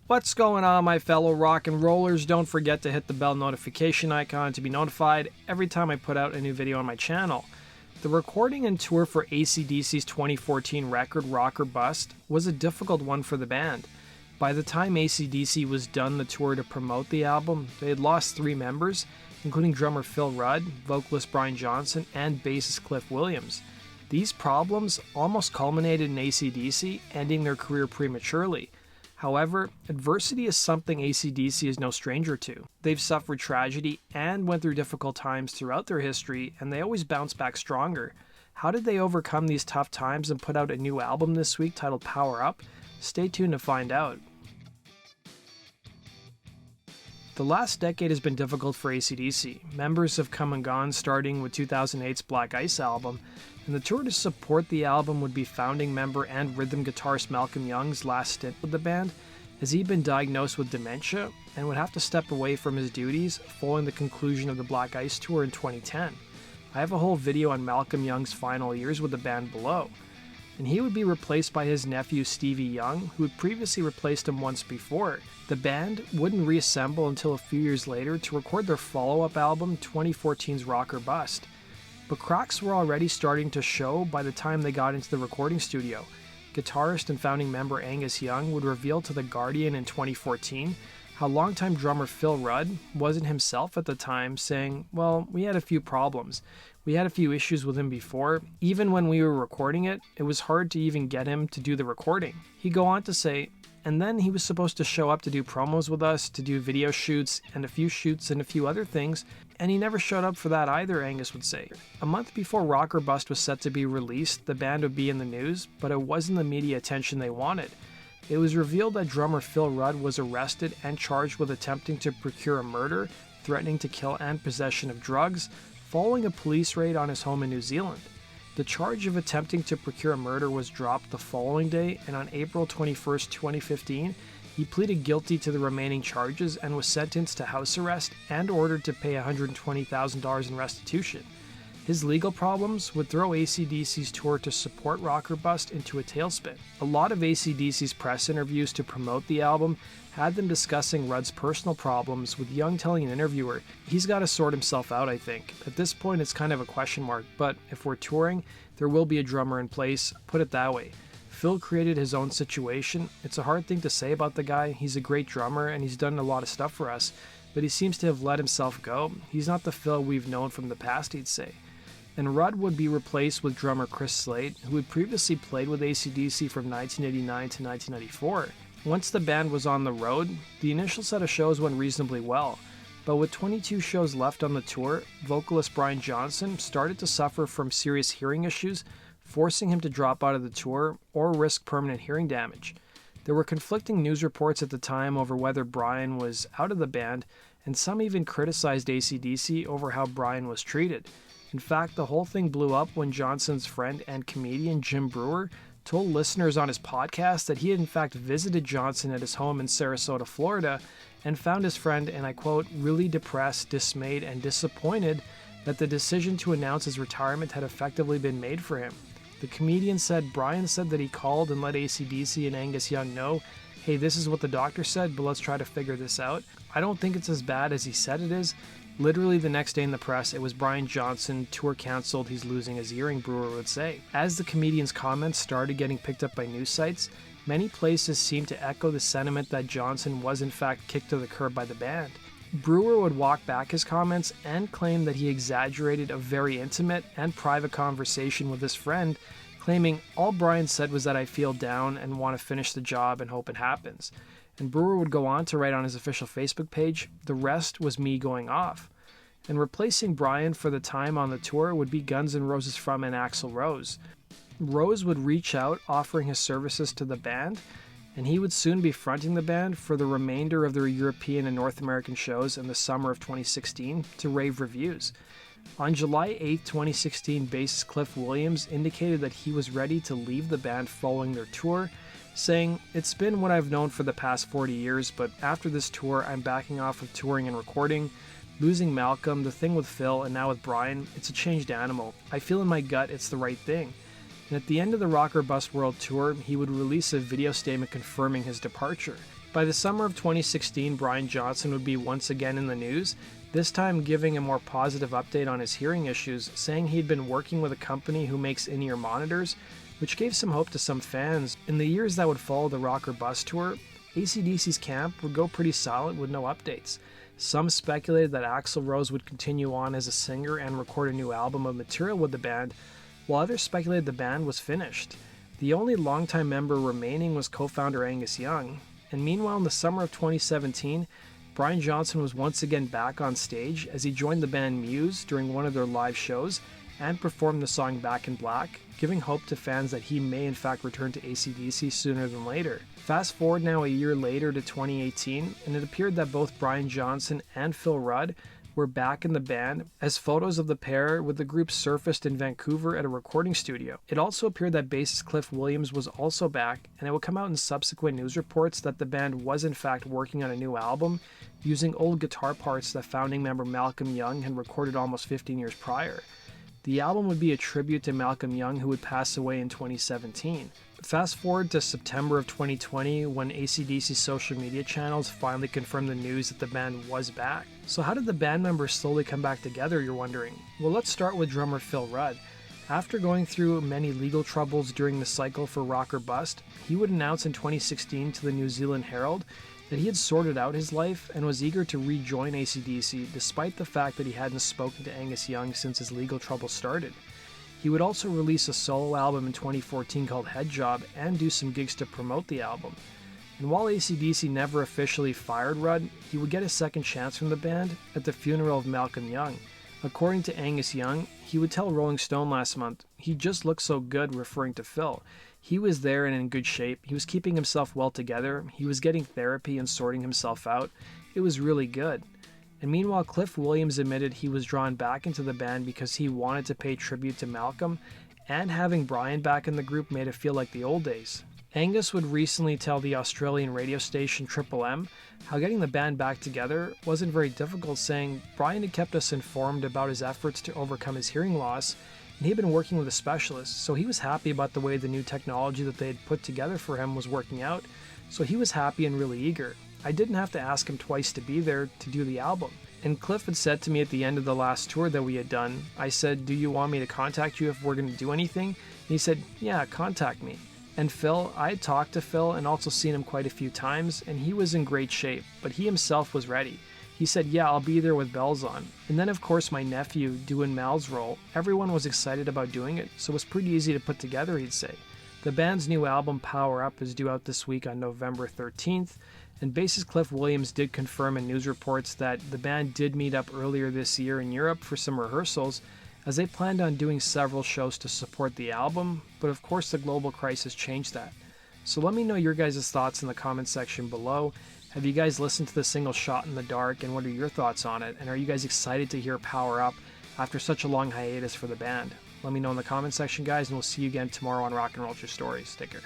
What's going on, my fellow rock and rollers? Don't forget to hit the bell notification icon to be notified every time I put out a new video on my channel. The recording and tour for acdc's 2014 record, Rock or Bust, was a difficult one for the band. By the time acdc was done the tour to promote the album, they had lost 3 members, including drummer Phil Rudd, vocalist Brian Johnson, and bassist Cliff Williams. These problems almost culminated in acdc, ending their career prematurely. However, adversity is something acdc is no stranger to. They've suffered tragedy and went through difficult times throughout their history, and they always bounce back stronger. How did they overcome these tough times and put out a new album this week titled Power Up? Stay tuned to find out. The last decade has been difficult for acdc. Members have come and gone, starting with 2008's Black Ice album, and the tour to support the album would be founding member and rhythm guitarist Malcolm Young's last stint with the band, as he'd been diagnosed with dementia and would have to step away from his duties following the conclusion of the Black Ice tour in 2010. I have a whole video on Malcolm Young's final years with the band below, and he would be replaced by his nephew Stevie Young, who had previously replaced him once before. The band wouldn't reassemble until a few years later to record their follow-up album, 2014's Rock or Bust. But cracks were already starting to show by the time they got into the recording studio. Guitarist and founding member Angus Young would reveal to The Guardian in 2014 how longtime drummer Phil Rudd wasn't himself at the time, saying, "Well, we had a few problems. We had a few issues with him before. Even when we were recording it, it was hard to even get him to do the recording." He'd go on to say, "And then he was supposed to show up to do promos with us, to do video shoots and a few other things, and he never showed up for that either," Angus would say. A month before Rock or Bust was set to be released, the band would be in the news, but it wasn't the media attention they wanted. It was revealed that drummer Phil Rudd was arrested and charged with attempting to procure a murder, threatening to kill, and possession of drugs, following a police raid on his home in New Zealand. The charge of attempting to procure a murder was dropped the following day, and on April 21, 2015, he pleaded guilty to the remaining charges and was sentenced to house arrest and ordered to pay $120,000 in restitution. His legal problems would throw acdc's tour to support Rock or Bust into a tailspin. A lot of acdc's press interviews to promote the album had them discussing Rudd's personal problems, with Young telling an interviewer, "He's got to sort himself out, I think. At this point it's kind of a question mark, but if we're touring, there will be a drummer in place, put it that way. Phil created his own situation. It's a hard thing to say about the guy. He's a great drummer and he's done a lot of stuff for us, but he seems to have let himself go. He's not the Phil we've known from the past," he'd say. And Rudd would be replaced with drummer Chris Slade, who had previously played with acdc from 1989 to 1994. Once the band was on the road, the initial set of shows went reasonably well, but with 22 shows left on the tour, vocalist Brian Johnson started to suffer from serious hearing issues, forcing him to drop out of the tour or risk permanent hearing damage. There were conflicting news reports at the time over whether Brian was out of the band, and some even criticized acdc over how Brian was treated. In fact, the whole thing blew up when Johnson's friend and comedian Jim Breuer told listeners on his podcast that he had in fact visited Johnson at his home in Sarasota, Florida, and found his friend, and I quote, "really depressed, dismayed, and disappointed that the decision to announce his retirement had effectively been made for him." The comedian said Brian said that he called and let acdc and Angus Young know, "Hey, this is what the doctor said, but let's try to figure this out. I don't think it's as bad as he said it is." Literally the next day in the press, it was Brian Johnson, tour cancelled, he's losing his hearing, Breuer would say. As the comedian's comments started getting picked up by news sites, many places seemed to echo the sentiment that Johnson was in fact kicked to the curb by the band. Breuer would walk back his comments and claim that he exaggerated a very intimate and private conversation with his friend, claiming, "All Brian said was that I feel down and want to finish the job and hope it happens." And Breuer would go on to write on his official Facebook page, "The rest was me going off." And replacing Brian for the time on the tour would be Guns N' Roses frontman Axl Rose. Rose would reach out offering his services to the band, and he would soon be fronting the band for the remainder of their European and North American shows in the summer of 2016 to rave reviews. On July 8, 2016, bassist Cliff Williams indicated that he was ready to leave the band following their tour, saying, "It's been what I've known for the past 40 years, but after this tour, I'm backing off of touring and recording. Losing Malcolm, the thing with Phil, and now with Brian, it's a changed animal. I feel in my gut it's the right thing." And at the end of the Rock or Bust World Tour, he would release a video statement confirming his departure. By the summer of 2016, Brian Johnson would be once again in the news, this time giving a more positive update on his hearing issues, saying he'd been working with a company who makes in-ear monitors, which gave some hope to some fans. In the years that would follow the Rock or Bust tour, AC/DC's camp would go pretty silent with no updates. Some speculated that Axl Rose would continue on as a singer and record a new album of material with the band, while others speculated the band was finished. The only longtime member remaining was co-founder Angus Young. And meanwhile, in the summer of 2017, Brian Johnson was once again back on stage as he joined the band Muse during one of their live shows and performed the song Back in Black, giving hope to fans that he may in fact return to AC/DC sooner than later. Fast forward now a year later to 2018, and it appeared that both Brian Johnson and Phil Rudd were back in the band, as photos of the pair with the group surfaced in Vancouver at a recording studio. It also appeared that bassist Cliff Williams was also back, and it would come out in subsequent news reports that the band was in fact working on a new album using old guitar parts that founding member Malcolm Young had recorded almost 15 years prior. The album would be a tribute to Malcolm Young, who would pass away in 2017. Fast forward to September of 2020, when AC/DC's social media channels finally confirmed the news that the band was back. So how did the band members slowly come back together, you're wondering? Well, let's start with drummer Phil Rudd. After going through many legal troubles during the cycle for Rock or Bust, he would announce in 2016 to the New Zealand Herald that he had sorted out his life and was eager to rejoin AC/DC despite the fact that he hadn't spoken to Angus Young since his legal trouble started. He would also release a solo album in 2014 called Head Job and do some gigs to promote the album. And while AC/DC never officially fired Rudd, he would get a second chance from the band at the funeral of Malcolm Young. According to Angus Young, he would tell Rolling Stone last month, "He just looked so good," referring to Phil. He was there and in good shape. He was keeping himself well together. He was getting therapy and sorting himself out. It was really good. And meanwhile, Cliff Williams admitted he was drawn back into the band because he wanted to pay tribute to Malcolm, and having Brian back in the group made it feel like the old days. Angus would recently tell the Australian radio station Triple M how getting the band back together wasn't very difficult, saying Brian had kept us informed about his efforts to overcome his hearing loss, and he had been working with a specialist, so he was happy about the way the new technology that they had put together for him was working out, so he was happy and really eager. I didn't have to ask him twice to be there to do the album. And Cliff had said to me at the end of the last tour that we had done, I said, "Do you want me to contact you if we're going to do anything?" And he said, "Yeah, contact me." And Phil, I had talked to Phil and also seen him quite a few times, and he was in great shape, but he himself was ready. He said, "Yeah, I'll be there with bells on." And then of course my nephew doing Mal's role, everyone was excited about doing it, so it was pretty easy to put together, he'd say. The band's new album, Power Up, is due out this week on November 13th, and bassist Cliff Williams did confirm in news reports that the band did meet up earlier this year in Europe for some rehearsals, as they planned on doing several shows to support the album, but of course the global crisis changed that. So let me know your guys' thoughts in the comments section below. Have you guys listened to the single Shot in the Dark, and what are your thoughts on it? And are you guys excited to hear Power Up after such a long hiatus for the band? Let me know in the comments section, guys, and we'll see you again tomorrow on Rock and Roll Your Stories. Take care.